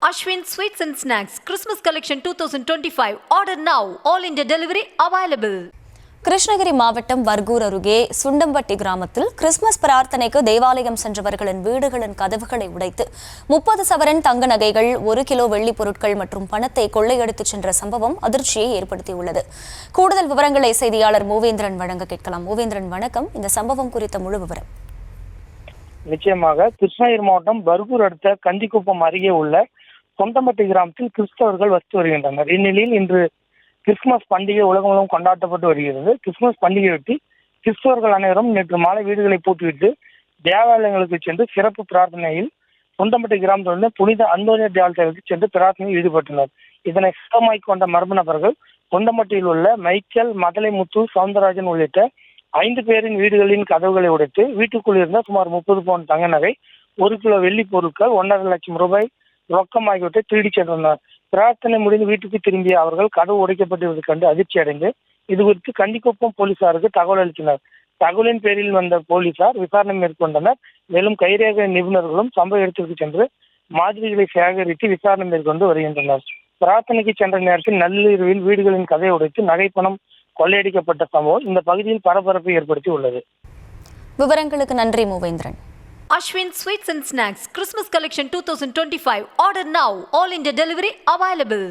Ashwin Sweets and Snacks Christmas Collection 2025. Order now. All India delivery available. Krishnagiri மாவட்டம் வர்கூர் அருகே சுண்டம்பட்டி கிராமத்தில் Christmas பிரார்த்தனைக்கு தேவாலயம் சென்றவர்களின் வீடுகளின் கதவுகளை உடைத்து 30 சவரன் தங்க நகைகள் 1 கிலோ வெள்ளி பொருட்கள் மற்றும் பணத்தை கொள்ளையடித்துச் சென்ற சம்பவம் அதிர்ச்சியை ஏற்படுத்தியுள்ளது. கூடுதல் விவரங்களை செய்தியாளர் மூவேந்திரன் வழங்க கேட்கலாம். மூவேந்திரன், வணக்கம். இந்த சம்பவம் குறித்த முழு விவரம். நிச்சயமாக கிருஷ்ணகிரி மாவட்டம் பர்கூர் அடுத்த கந்திக்குப்பம் அருகே உள்ள சொந்தம்பட்டி கிராமத்தில் கிறிஸ்தவர்கள் வசித்து வருகின்றனர். இந்நிலையில் இன்று கிறிஸ்துமஸ் பண்டிகை உலகம் முழுவதும் கொண்டாடப்பட்டு வருகிறது. கிறிஸ்துமஸ் பண்டிகையொட்டி கிறிஸ்தவர்கள் அனைவரும் நேற்று மாலை வீடுகளை பூட்டிவிட்டு தேவாலயங்களுக்கு சென்று சிறப்பு பிரார்த்தனையில் சொந்தம்பட்டி கிராமத்திலிருந்து புனித அந்தோனியார் தேவாலயத்திற்கு சென்று பிரார்த்தனையில் ஈடுபட்டனர். இதனை சுத்தமாக்கிக் கொண்ட மர்ம நபர்கள் சொந்தம்பட்டியில் உள்ள மைக்கேல், மதலைமுத்து, சவுந்தரராஜன் உள்ளிட்ட 5 பேரின் வீடுகளின் கதவுகளை உடைத்து வீட்டுக்குள் இருந்த சுமார் 30 பவுன் தங்க நகை, 1 கிலோ வெள்ளி பொருட்கள், 1.5 லட்சம் ரூபாய் ரொக்கம் ஆகியவற்றை திருடி சென்றனர். பிரார்த்தனை முடிந்து வீட்டுக்கு திரும்பிய அவர்கள் கதவு உடைக்கப்பட்டதை கண்டு அதிர்ச்சி அடைந்து இது குறித்து கண்டிக்குப்பம் போலீசாருக்கு தகவல் அளித்தனர். தகவலின் பேரில் வந்த போலீசார் விசாரணை மேற்கொண்டனர். மேலும் கைரேகை நிபுணர்களும் சம்பவ இடத்திற்கு சென்று மாதிரிகளை சேகரித்து விசாரணை மேற்கொண்டு வருகின்றனர். பிரார்த்தனைக்கு சென்ற நேரத்தில் நள்ளிரவில் வீடுகளின் கதையை உடைத்து நகை பணம் கொள்ளையடிக்கப்பட்ட சம்பவம் இந்த பகுதியில் பரபரப்பை ஏற்படுத்தி உள்ளது. விவரங்களுக்கு நன்றி Moovendran. Ashwin Sweets and Snacks Christmas Collection 2025. Order now. All India delivery available.